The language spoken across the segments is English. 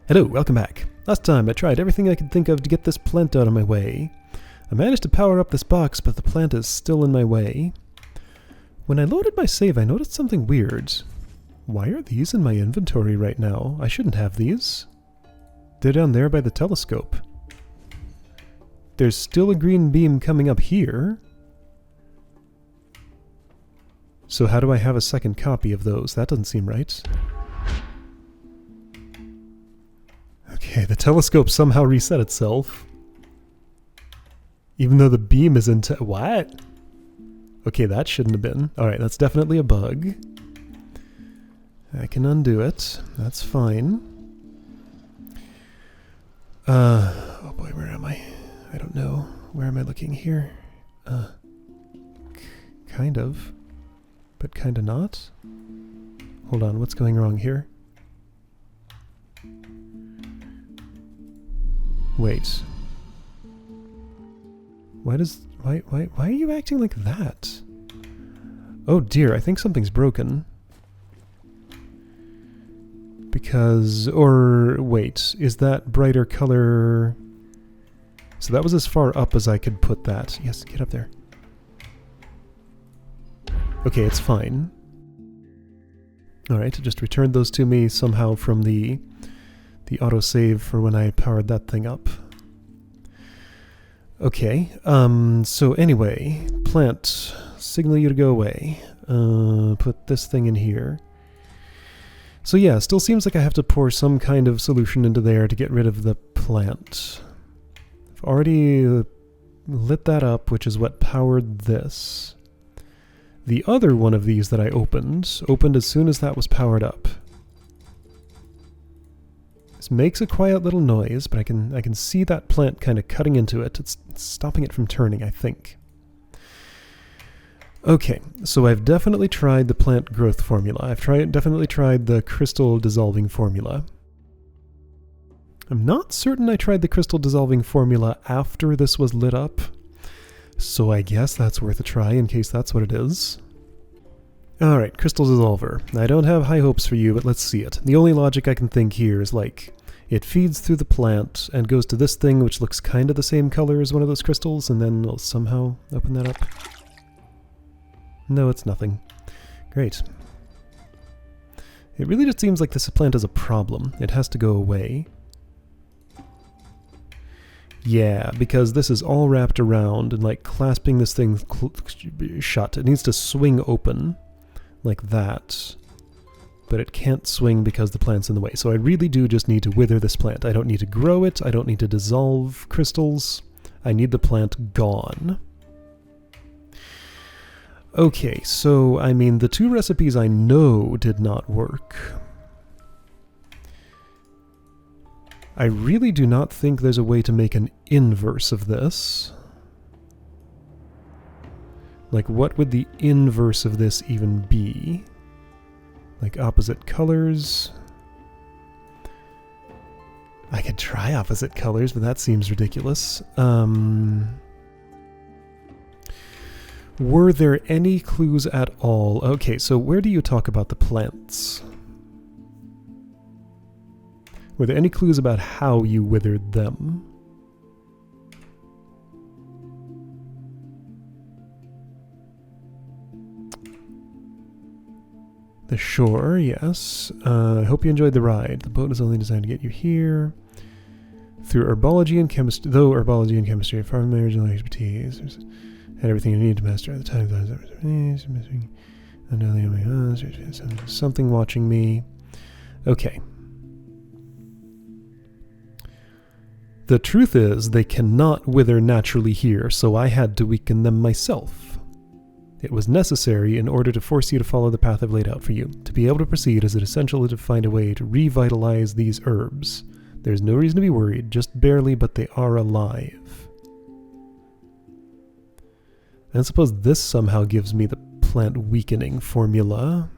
Hello, welcome back. Last time I tried everything I could think of to get this plant out of my way. I managed to power up this box, but the plant is still in my way. When I loaded my save, I noticed something weird. Why are these in my inventory right now? I shouldn't have these. They're down there by the telescope. There's still a green beam coming up here. So how do I have a second copy of those? That doesn't seem right. Okay, the telescope somehow reset itself. Even though the beam is into... What? Okay, that shouldn't have been. Alright, that's definitely a bug. I can undo it. That's fine. Oh boy, where am I? I don't know. Where am I looking here? Kind of. But kinda not. Hold on, what's going wrong here? Wait. Why are you acting like that? Oh dear, I think something's broken. Because, or wait, is that brighter color? So that was as far up as I could put that. Yes, get up there. Okay, it's fine. Alright, it just returned those to me somehow from the autosave for when I powered that thing up. Okay, so anyway, plant, signal you to go away. Put this thing in here. So yeah, still seems like I have to pour some kind of solution into there to get rid of the plant. I've already lit that up, which is what powered this. The other one of these that I opened as soon as that was powered up. This makes a quiet little noise, but I can see that plant kind of cutting into it. It's stopping it from turning, I think. Okay, so I've definitely tried the plant growth formula. I've definitely tried the crystal dissolving formula. I'm not certain I tried the crystal dissolving formula after this was lit up, so I guess that's worth a try in case that's what it is. Alright, crystal dissolver. I don't have high hopes for you, but let's see it. The only logic I can think here is like, it feeds through the plant and goes to this thing which looks kind of the same color as one of those crystals, and then it'll somehow open that up. No, it's nothing. Great. It really just seems like this plant is a problem. It has to go away. Yeah, because this is all wrapped around and like clasping this thing shut. It needs to swing open like that. But it can't swing because the plant's in the way. So I really do just need to wither this plant. I don't need to grow it. I don't need to dissolve crystals. I need the plant gone. Okay, so, I mean, the two recipes I know did not work. I really do not think there's a way to make an inverse of this. Like, what would the inverse of this even be? Like, opposite colors? I could try opposite colors, but that seems ridiculous. Were there any clues at all? Okay, so where do you talk about the plants? Were there any clues about how you withered them? The shore, yes. I hope you enjoyed the ride. The boat is only designed to get you here. Through herbology and chemistry, though herbology and chemistry are far from my original expertise. Had everything you need to master at the time. Something watching me. Okay. The truth is, they cannot wither naturally here, so I had to weaken them myself. It was necessary in order to force you to follow the path I've laid out for you. To be able to proceed, is it essential to find a way to revitalize these herbs? There's no reason to be worried, just barely, but they are alive. I suppose this somehow gives me the plant weakening formula.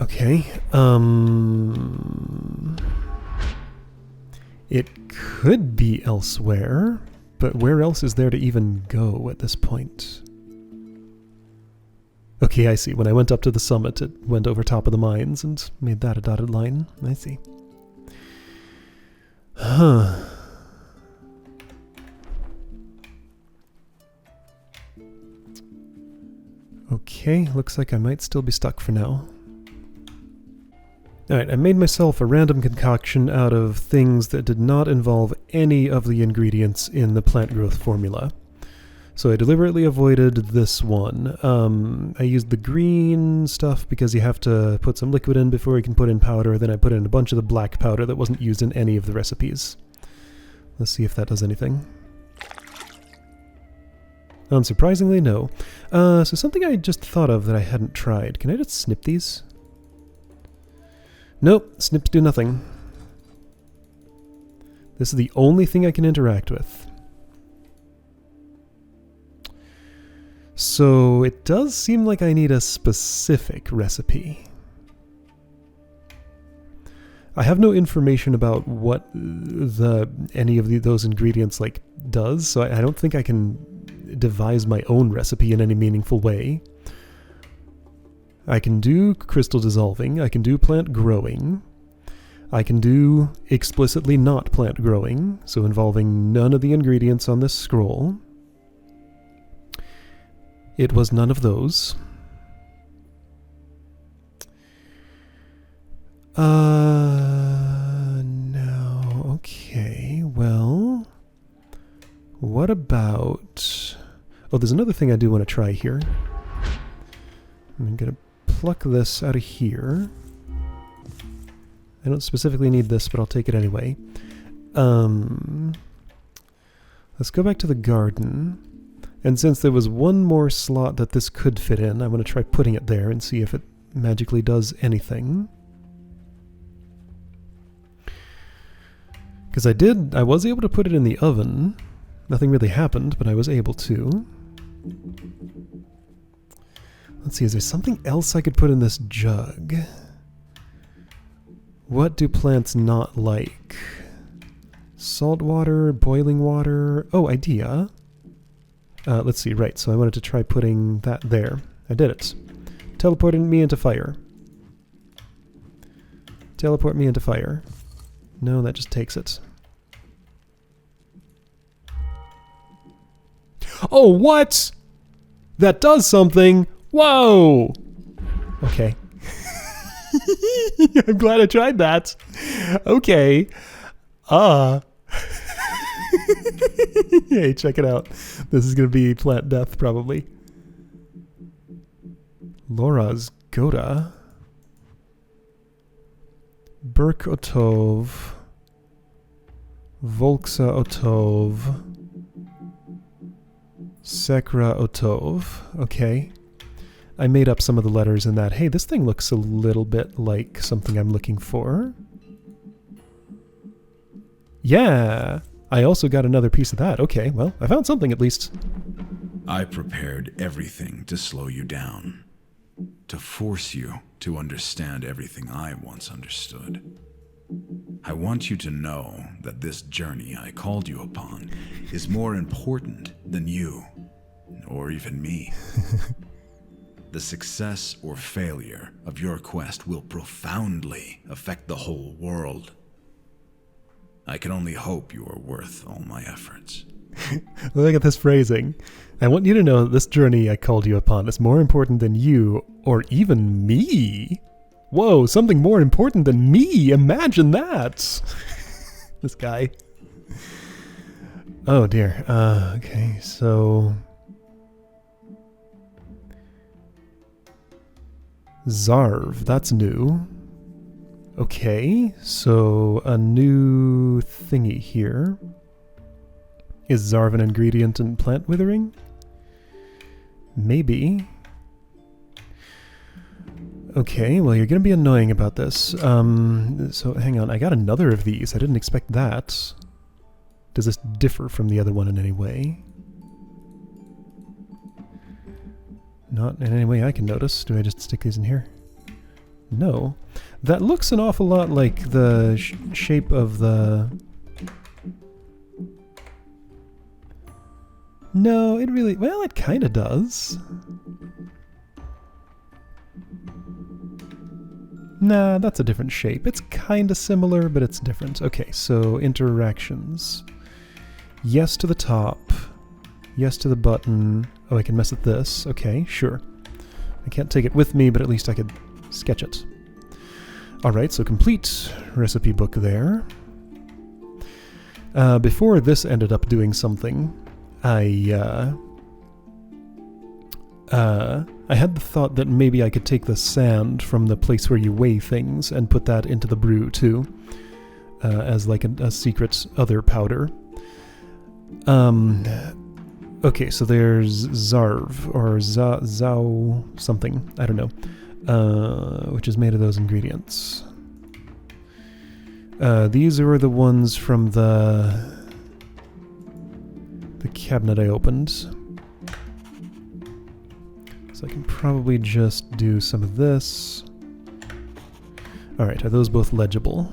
Okay, it could be elsewhere, but where else is there to even go at this point? Okay, I see. When I went up to the summit, it went over top of the mines and made that a dotted line. I see. Huh. Okay, looks like I might still be stuck for now. Alright, I made myself a random concoction out of things that did not involve any of the ingredients in the plant growth formula. So I deliberately avoided this one. I used the green stuff because you have to put some liquid in before you can put in powder. Then I put in a bunch of the black powder that wasn't used in any of the recipes. Let's see if that does anything. Unsurprisingly, no. So something I just thought of that I hadn't tried. Can I just snip these? Nope, snips do nothing. This is the only thing I can interact with. So it does seem like I need a specific recipe. I have no information about what any of those ingredients like does, so I don't think I can devise my own recipe in any meaningful way. I can do crystal dissolving, I can do plant growing, I can do explicitly not plant growing, so involving none of the ingredients on this scroll. It was none of those. No, okay, well, what about... Oh, there's another thing I do want to try here. I'm gonna pluck this out of here. I don't specifically need this, but I'll take it anyway. Let's go back to the garden. And since there was one more slot that this could fit in, I'm going to try putting it there and see if it magically does anything. Because I was able to put it in the oven. Nothing really happened, but I was able to. Let's see, is there something else I could put in this jug? What do plants not like? Salt water, boiling water. Oh, idea. Let's see, right, so I wanted to try putting that there. I did it. Teleported me into fire. Teleport me into fire. No, that just takes it. Oh, what? That does something! Whoa! Okay. I'm glad I tried that. Okay. Hey, check it out. This is going to be plant death, probably. Laura's Goda. Burk Otov. Volksa Otov. Sekra Otov. Okay. I made up some of the letters in that. Hey, this thing looks a little bit like something I'm looking for. Yeah! I also got another piece of that. Okay, well, I found something at least. I prepared everything to slow you down. To force you to understand everything I once understood. I want you to know that this journey I called you upon is more important than you, or even me. The success or failure of your quest will profoundly affect the whole world. I can only hope you are worth all my efforts. Look at this phrasing. I want you to know that this journey I called you upon is more important than you, or even me. Whoa, something more important than me! Imagine that! This guy. Oh dear. Okay, so... Zarv, that's new. Okay, so a new thingy here. Is Zarv an ingredient in plant withering? Maybe. Okay, well, you're going to be annoying about this. So hang on, I got another of these. I didn't expect that. Does this differ from the other one in any way? Not in any way I can notice. Do I just stick these in here? No. That looks an awful lot like the shape of the... No, it really... Well, it kind of does. Nah, that's a different shape. It's kind of similar, but it's different. Okay, so interactions. Yes to the top. Yes to the button. Oh, I can mess with this. Okay, sure. I can't take it with me, but at least I could sketch it. Alright, so complete recipe book there. Before this ended up doing something, I had the thought that maybe I could take the sand from the place where you weigh things and put that into the brew too, as like a secret other powder. Okay, so there's Zarv, or Zao something, I don't know, which is made of those ingredients. These were the ones from the cabinet I opened. So I can probably just do some of this. Alright, are those both legible?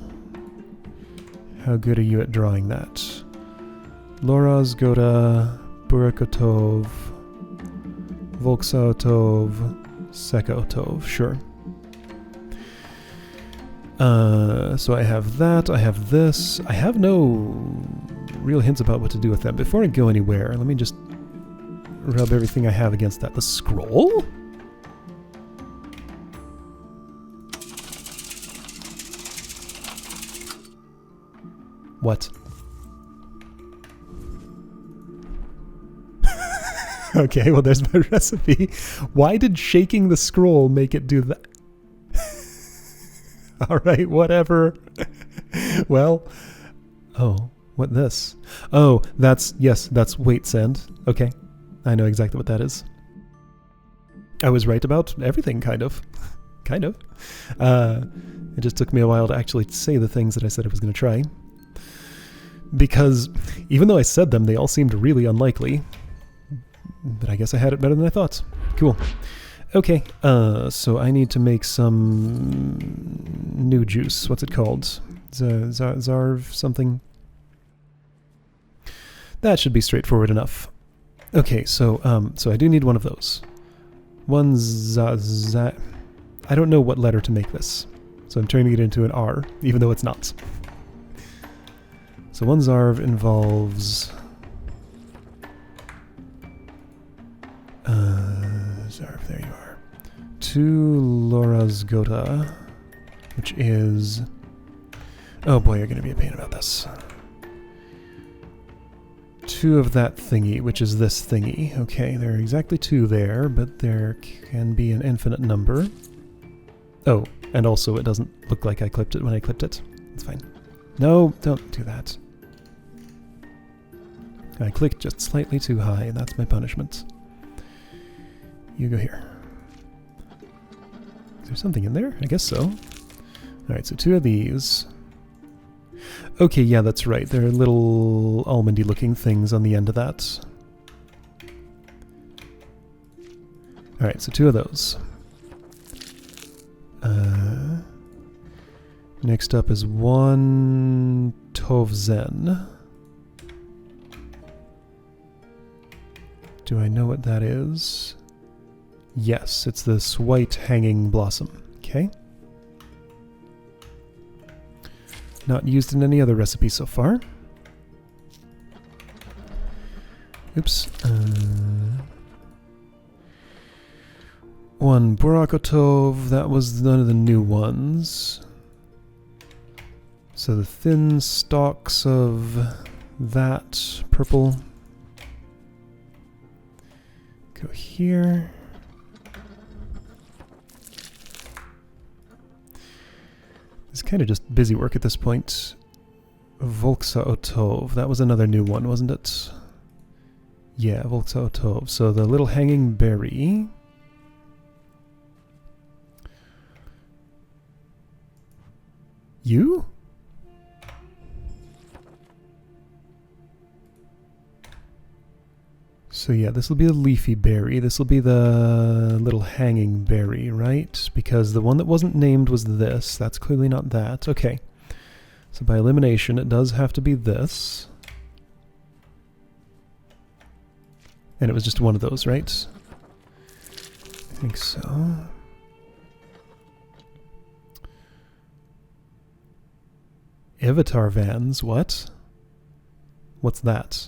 How good are you at drawing that? Loraz Goda, Burakotov, Volksaotov, Sekaotov, sure. So I have that, I have this. I have no real hints about what to do with them. Before I go anywhere, let me just rub everything I have against that. The scroll? What? Okay, well there's my recipe. Why did shaking the scroll make it do that? Alright, whatever. Well, oh, what this? Oh, that's weight sand. Okay, I know exactly what that is. I was right about everything, kind of. Kind of. It just took me a while to actually say the things that I said I was going to try. Because even though I said them, they all seemed really unlikely. But I guess I had it better than I thought. Cool. Okay, so I need to make some new juice. What's it called? Zarv something? That should be straightforward enough. Okay, so I do need one of those. One I don't know what letter to make this, so I'm turning it into an R, even though it's not. So one Zarv involves... Zarv, there you are. 2 Lorazgota, which is... Oh boy, you're going to be a pain about this. 2 of that thingy, which is this thingy. Okay, there are exactly 2 there, but there can be an infinite number. Oh, and also it doesn't look like I clipped it when I clipped it. It's fine. No, don't do that. I clicked just slightly too high, and that's my punishment. You go here. Is there something in there? I guess so. Alright, so 2 of these. Okay, yeah, that's right. There are little almondy looking things on the end of that. Alright, so 2 of those. Next up is 1 Tovzen. Do I know what that is? Yes, it's this white hanging blossom. Okay. Not used in any other recipe so far. Oops. 1 Burakotov, that was none of the new ones. So the thin stalks of that purple go here. It's kind of just busy work at this point. Volksaotov, that was another new one, wasn't it? Yeah, Volksaotov. So the little hanging berry. You? So yeah, this will be the leafy berry. This will be the little hanging berry, right? Because the one that wasn't named was this. That's clearly not that. Okay. So by elimination, it does have to be this. And it was just one of those, right? I think so. Avatar vans, what? What's that?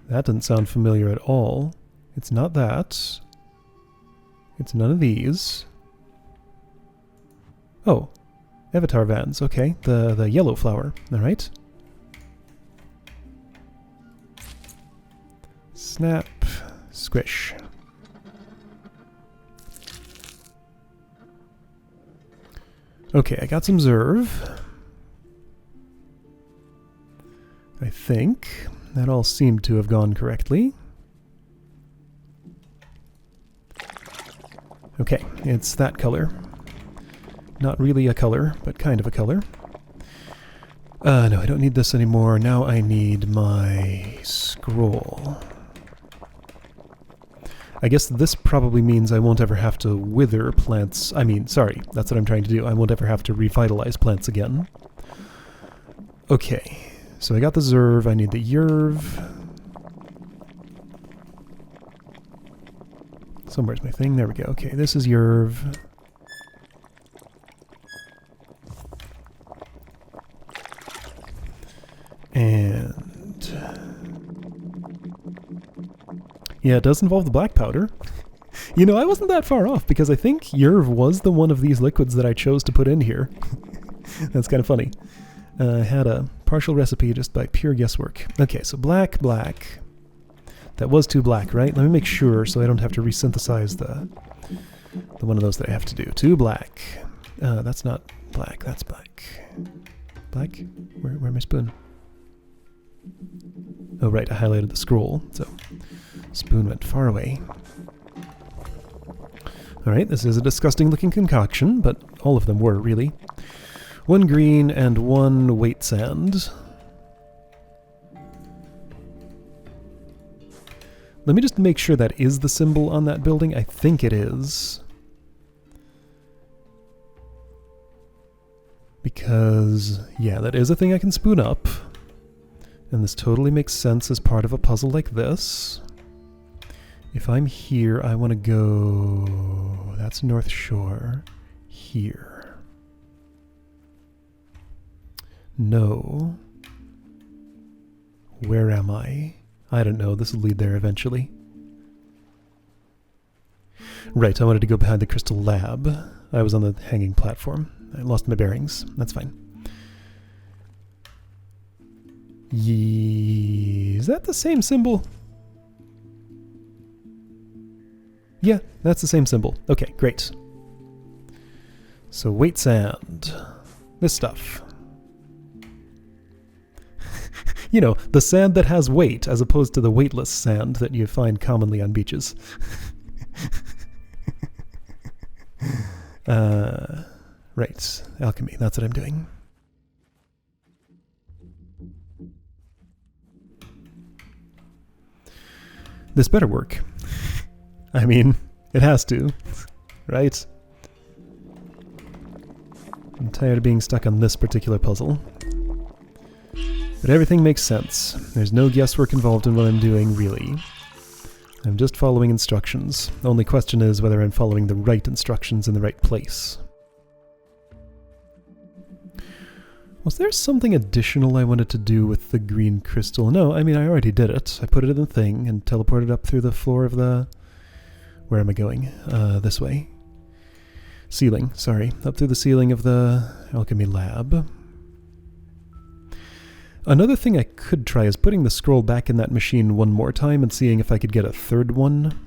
That doesn't sound familiar at all. It's not that. It's none of these. Oh, Avatar vans, okay. The yellow flower, alright. Snap, squish. Okay, I got some Zerv. I think that all seemed to have gone correctly. Okay, it's that color. Not really a color, but kind of a color. No, I don't need this anymore. Now I need my scroll. I guess this probably means I won't ever have to wither plants. I mean, sorry, that's what I'm trying to do. I won't ever have to revitalize plants again. Okay, so I got the Zerv. I need the Yerv. Somewhere's my thing. There we go. Okay, this is Yerv. And yeah, it does involve the black powder. You know, I wasn't that far off because I think Yerv was the one of these liquids that I chose to put in here. That's kind of funny. I had a partial recipe just by pure guesswork. Okay, so black. That was too black, right? Let me make sure so I don't have to resynthesize the one of those that I have to do. Too black. That's not black, that's black. Black? Where my spoon? Oh right, I highlighted the scroll, so spoon went far away. Alright, this is a disgusting looking concoction, but all of them were, really. 1 green and 1 weight sand. Let me just make sure that is the symbol on that building. I think it is. Because, yeah, that is a thing I can spoon up. And this totally makes sense as part of a puzzle like this. If I'm here, I want to go... That's North Shore. Here. No. Where am I? I don't know. This will lead there eventually. Right, I wanted to go behind the crystal lab. I was on the hanging platform. I lost my bearings. That's fine. Is that the same symbol? Yeah, that's the same symbol. Okay, great. So weight sand. This stuff. You know, the sand that has weight, as opposed to the weightless sand that you find commonly on beaches. Right, alchemy, that's what I'm doing. This better work. I mean, it has to, right? I'm tired of being stuck on this particular puzzle. But everything makes sense. There's no guesswork involved in what I'm doing, really. I'm just following instructions. The only question is whether I'm following the right instructions in the right place. Was there something additional I wanted to do with the green crystal? No, I mean, I already did it. I put it in the thing and teleported up through the floor of the... Where am I going? This way. Ceiling, sorry. Up through the ceiling of the alchemy lab. Another thing I could try is putting the scroll back in that machine one more time and seeing if I could get a third one.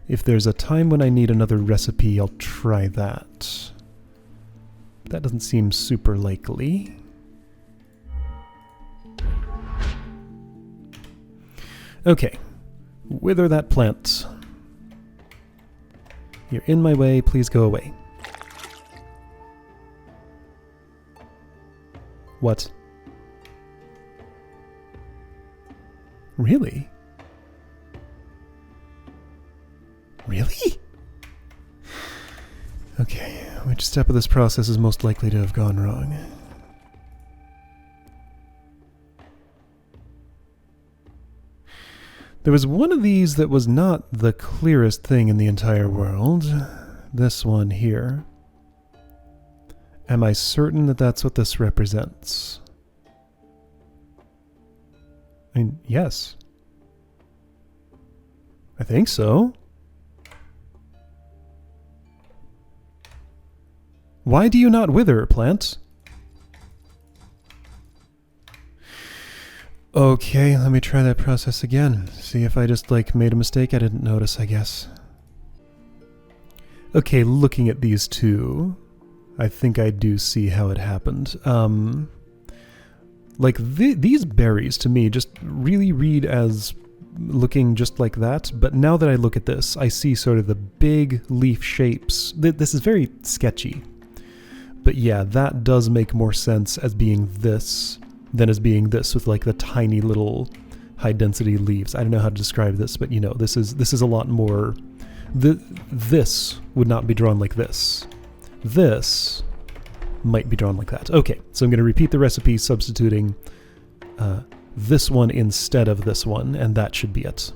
If there's a time when I need another recipe, I'll try that. That doesn't seem super likely. Okay. Wither that plant. You're in my way, please go away. What? Really? Really? Okay, which step of this process is most likely to have gone wrong? There was one of these that was not the clearest thing in the entire world. This one here. Am I certain that that's what this represents? I mean, yes. I think so. Why do you not wither, plant? Okay, let me try that process again. See if I just, like, made a mistake I didn't notice, I guess. Okay, looking at these two, I think I do see how it happened. Like, these berries, to me, just really read as looking just like that, but now that I look at this, I see sort of the big leaf shapes. This is very sketchy. But yeah, that does make more sense as being this than as being this with like the tiny little high-density leaves. I don't know how to describe this, but you know, this is a lot more... This would not be drawn like this. This might be drawn like that. Okay, so I'm going to repeat the recipe, substituting this one instead of this one, and that should be it.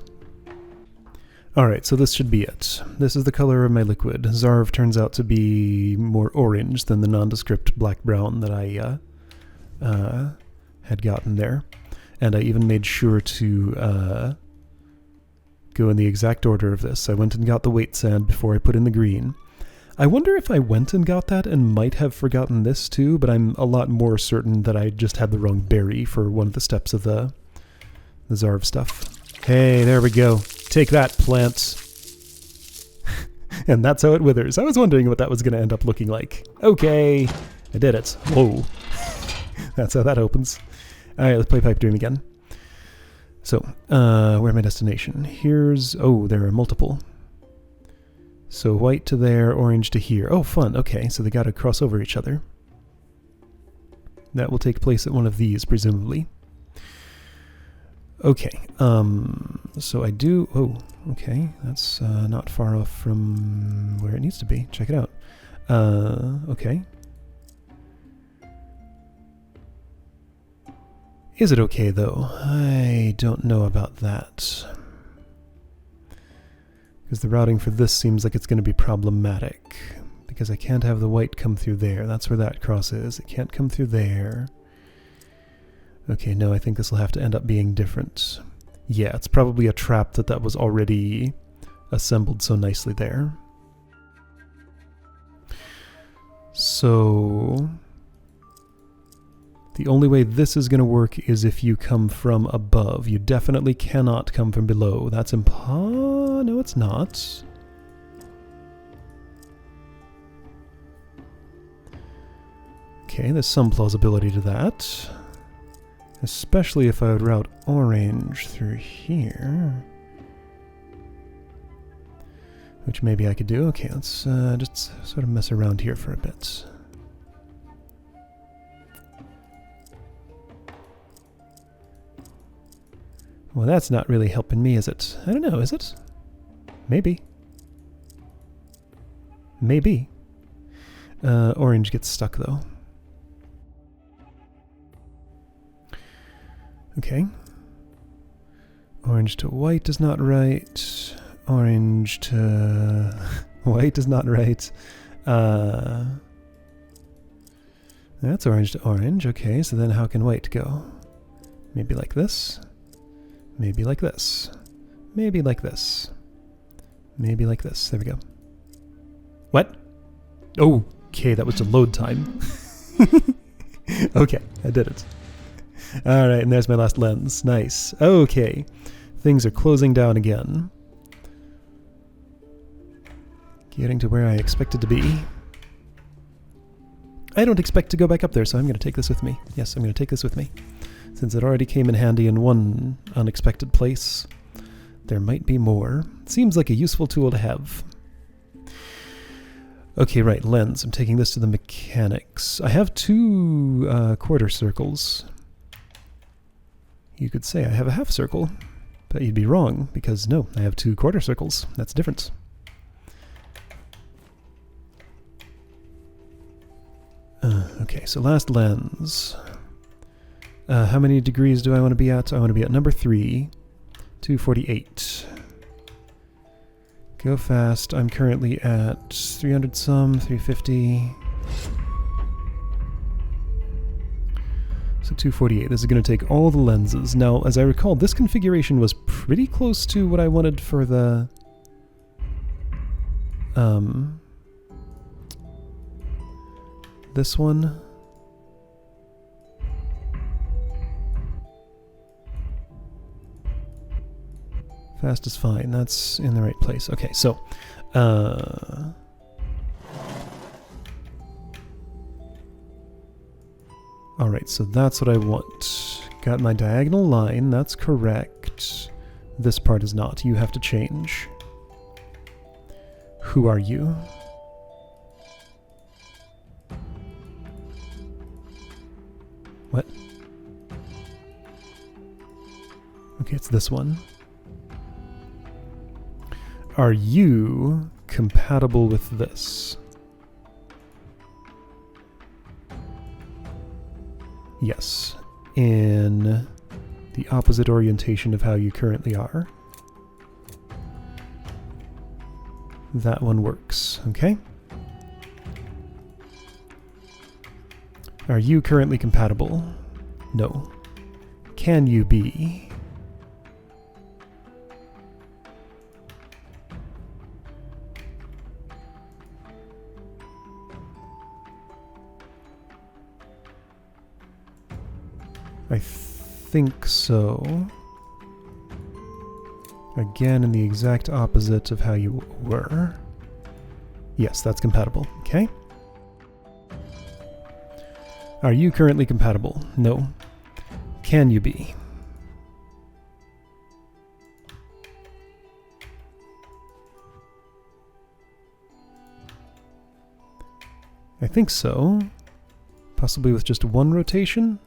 Alright, so this should be it. This is the color of my liquid. Zarv turns out to be more orange than the nondescript black-brown that I had gotten there. And I even made sure to go in the exact order of this. I went and got the weight sand before I put in the green. I wonder if I went and got that and might have forgotten this too, but I'm a lot more certain that I just had the wrong berry for one of the steps of the Zarv stuff. Hey, there we go. Take that, plant. And that's how it withers. I was wondering what that was going to end up looking like. Okay, I did it. Whoa. That's how that opens. Alright, let's play pipe dream again. So, where's my destination? Here's... Oh, there are multiple. So white to there, orange to here. Oh, fun. Okay, so they got to cross over each other. That will take place at one of these, presumably. Okay, so I do... Oh, okay, that's not far off from where it needs to be. Check it out. Okay. Is it okay, though? I don't know about that. Because the routing for this seems like it's going to be problematic. Because I can't have the white come through there. That's where that cross is. It can't come through there. Okay, no, I think this will have to end up being different. Yeah, it's probably a trap that was already assembled so nicely there. So... the only way this is going to work is if you come from above. You definitely cannot come from below. That's no, it's not. Okay, there's some plausibility to that. Especially if I would route orange through here. Which maybe I could do. Okay, let's just sort of mess around here for a bit. Well, that's not really helping me, is it? I don't know, is it? Maybe. Maybe. Orange gets stuck, though. Okay. Orange to white is not right. Orange to white is not right. That's orange to orange. Okay, so then how can white go? Maybe like this. Maybe like this. Maybe like this. Maybe like this. There we go. What? Okay, that was the load time. Okay, I did it. Alright, and there's my last lens. Nice. Okay. Things are closing down again. Getting to where I expected to be. I don't expect to go back up there, so I'm going to take this with me. Yes, I'm going to take this with me. Since it already came in handy in one unexpected place, there might be more. Seems like a useful tool to have. Okay, right, lens. I'm taking this to the mechanics. I have two quarter circles. You could say I have a half circle, but you'd be wrong, because no, I have two quarter circles. That's different. Okay, so last lens. How many degrees do I want to be at? I want to be at number 3, 248. Go fast. I'm currently at 300 some, 350. 248. This is going to take all the lenses. Now, as I recall, this configuration was pretty close to what I wanted for the... this one. Fast is fine. That's in the right place. Okay, so... Alright, so that's what I want. Got my diagonal line, that's correct. This part is not. You have to change. Who are you? What? Okay, it's this one. Are you compatible with this? Yes, in the opposite orientation of how you currently are. That one works, okay? Are you currently compatible? No. Can you be? I think so. Again, in the exact opposite of how you were. Yes, that's compatible. Okay. Are you currently compatible? No. Can you be? I think so. Possibly with just one rotation?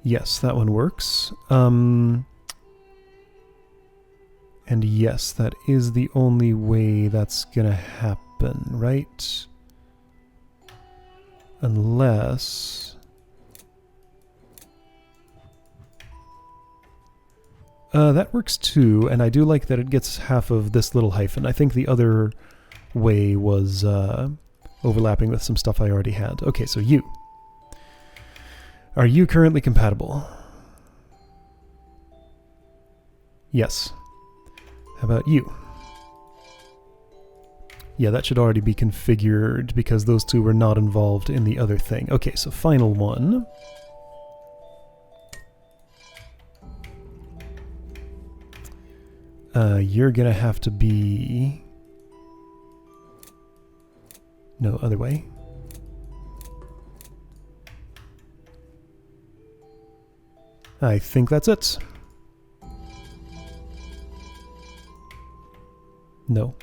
Yes, that one works. And yes, that is the only way that's gonna happen, right? Unless... that works too, and I do like that it gets half of this little hyphen. I think the other way was overlapping with some stuff I already had. Okay, so you. Are you currently compatible? Yes. How about you? Yeah, that should already be configured because those two were not involved in the other thing. Okay, so final one. You're gonna have to be... No, other way. I think that's it. No.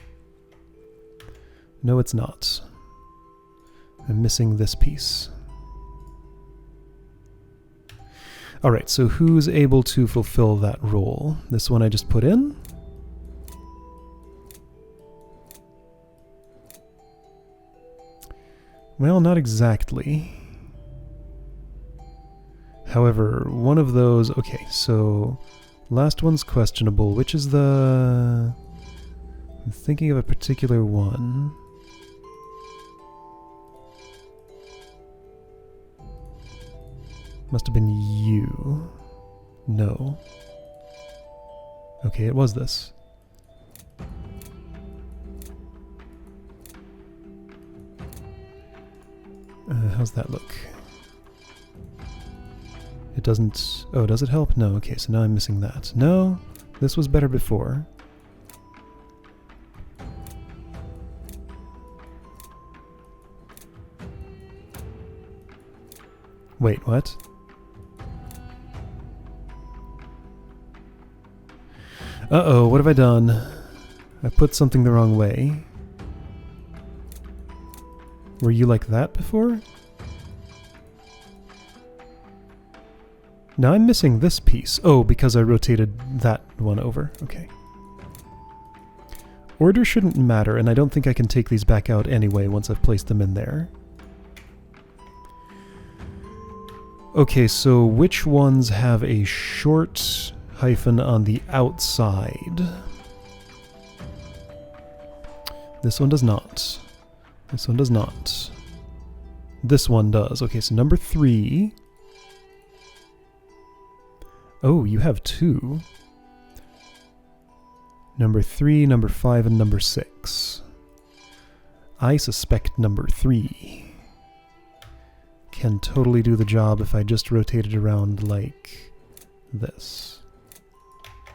No, it's not. I'm missing this piece. Alright, so who's able to fulfill that role? This one I just put in? Well, not exactly. However, one of those... Okay, so... Last one's questionable. Which is the... I'm thinking of a particular one. Must have been you. No. Okay, it was this. How's that look? It doesn't... Oh, does it help? No, okay, so now I'm missing that. No, this was better before. Wait, what? Uh-oh, what have I done? I put something the wrong way. Were you like that before? Now I'm missing this piece. Oh, because I rotated that one over. Okay. Order shouldn't matter, and I don't think I can take these back out anyway once I've placed them in there. Okay, so which ones have a short hyphen on the outside? This one does not. This one does not. This one does. Okay, so number 3. Oh, you have 2. Number 3, number 5, and number 6. I suspect number 3 can totally do the job if I just rotate it around like this.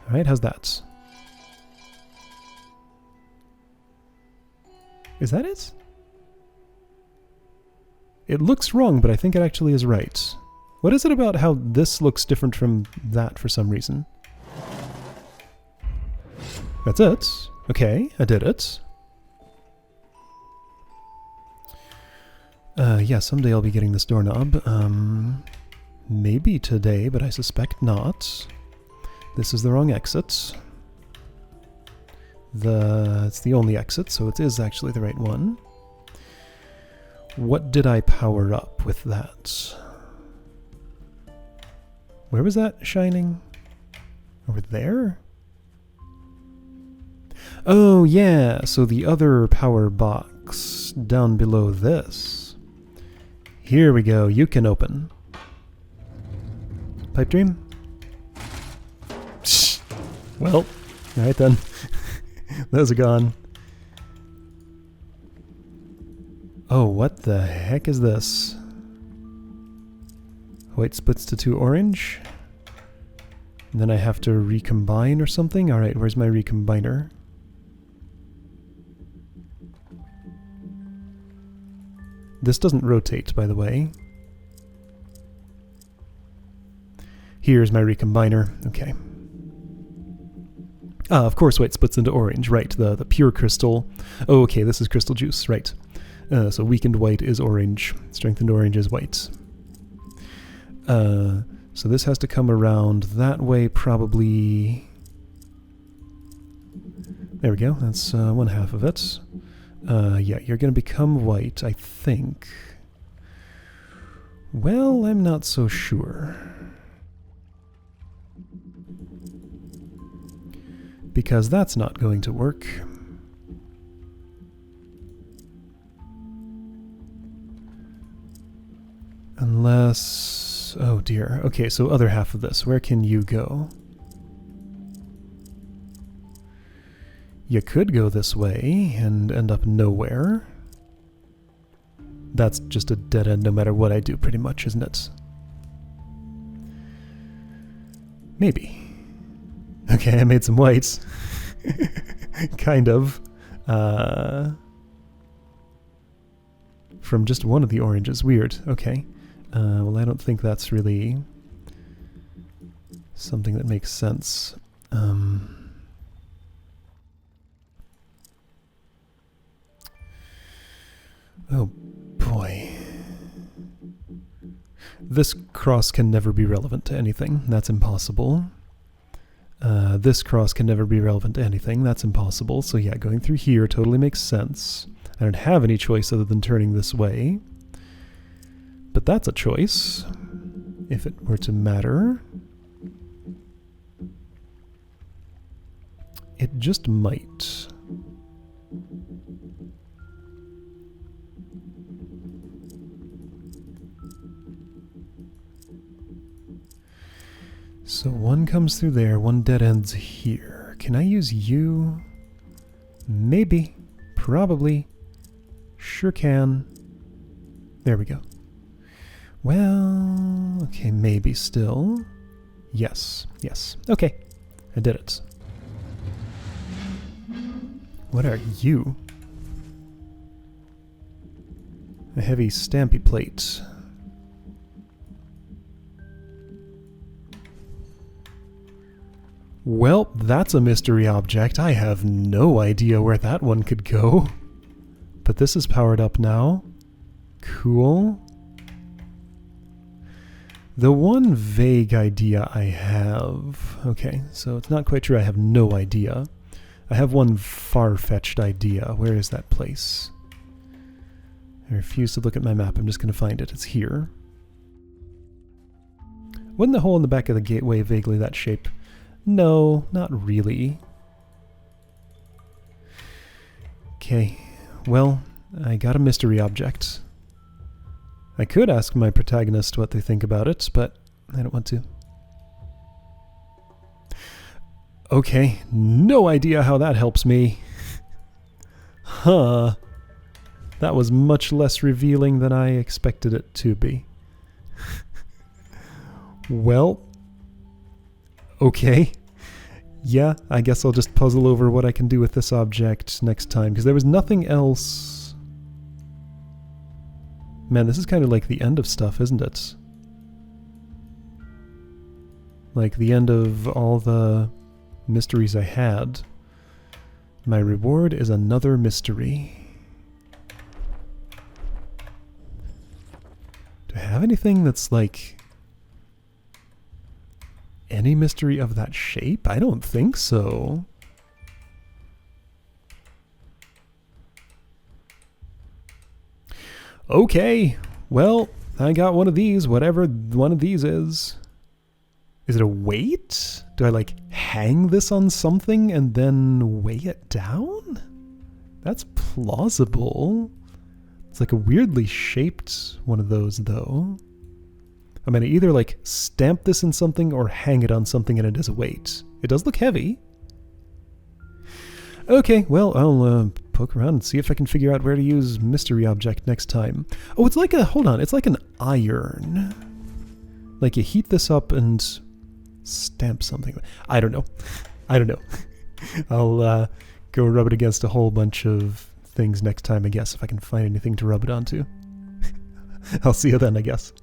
Alright, how's that? Is that it? It looks wrong, but I think it actually is right. What is it about how this looks different from that for some reason? That's it. Okay, I did it. Yeah, someday I'll be getting this doorknob. Maybe today, but I suspect not. This is the wrong exit. It's the only exit, so it is actually the right one. What did I power up with that? Where was that shining? Over there? Oh, yeah, so the other power box down below this. Here we go, you can open. Pipe dream? Well, alright then. Those are gone. Oh, what the heck is this? White splits to 2 orange. And then I have to recombine or something? Alright, where's my recombiner? This doesn't rotate, by the way. Here's my recombiner. Okay. Ah, of course white splits into orange. Right, the pure crystal. Oh, okay, this is crystal juice. Right. So weakened white is orange. Strengthened orange is white. So this has to come around that way, probably. There we go. That's one half of it. Yeah, you're going to become white, I think. Well, I'm not so sure. Because that's not going to work. Unless... oh dear. Okay, so other half of this. Where can you go? You could go this way and end up nowhere. That's just a dead end no matter what I do, pretty much, isn't it? Maybe. Okay, I made some whites. Kind of. From just one of the oranges. Weird. Okay. Well, I don't think that's really something that makes sense. Oh, boy. This cross can never be relevant to anything. That's impossible. This cross can never be relevant to anything. That's impossible. So yeah, going through here totally makes sense. I don't have any choice other than turning this way. But that's a choice, if it were to matter. It just might. So one comes through there, one dead ends here. Can I use you? Maybe. Probably. Sure can. There we go. Well, okay, maybe still. Yes, yes. Okay, I did it. What are you? A heavy stampy plate. Well, that's a mystery object. I have no idea where that one could go. But this is powered up now. Cool. The one vague idea I have... okay, so it's not quite true. I have no idea. I have one far-fetched idea. Where is that place? I refuse to look at my map. I'm just going to find it. It's here. Wasn't the hole in the back of the gateway vaguely that shape? No, not really. Okay, well, I got a mystery object. I could ask my protagonist what they think about it, but I don't want to. Okay, no idea how that helps me. Huh. That was much less revealing than I expected it to be. Well, okay. Yeah, I guess I'll just puzzle over what I can do with this object next time, because there was nothing else. Man, this is kind of like the end of stuff, isn't it? Like the end of all the mysteries I had. My reward is another mystery. Do I have anything that's like any mystery of that shape? I don't think so. Okay, well, I got one of these, whatever one of these is. Is it a weight? Do I like hang this on something and then weigh it down? That's plausible. It's like a weirdly shaped one of those though. I'm gonna either like stamp this in something or hang it on something and it is a weight. It does look heavy. Okay, well, I'll poke around and see if I can figure out where to use mystery object next time. Oh, it's like a, hold on, it's like an iron. Like you heat this up and stamp something. I don't know. I don't know. I'll go rub it against a whole bunch of things next time, I guess, if I can find anything to rub it onto. I'll see you then, I guess.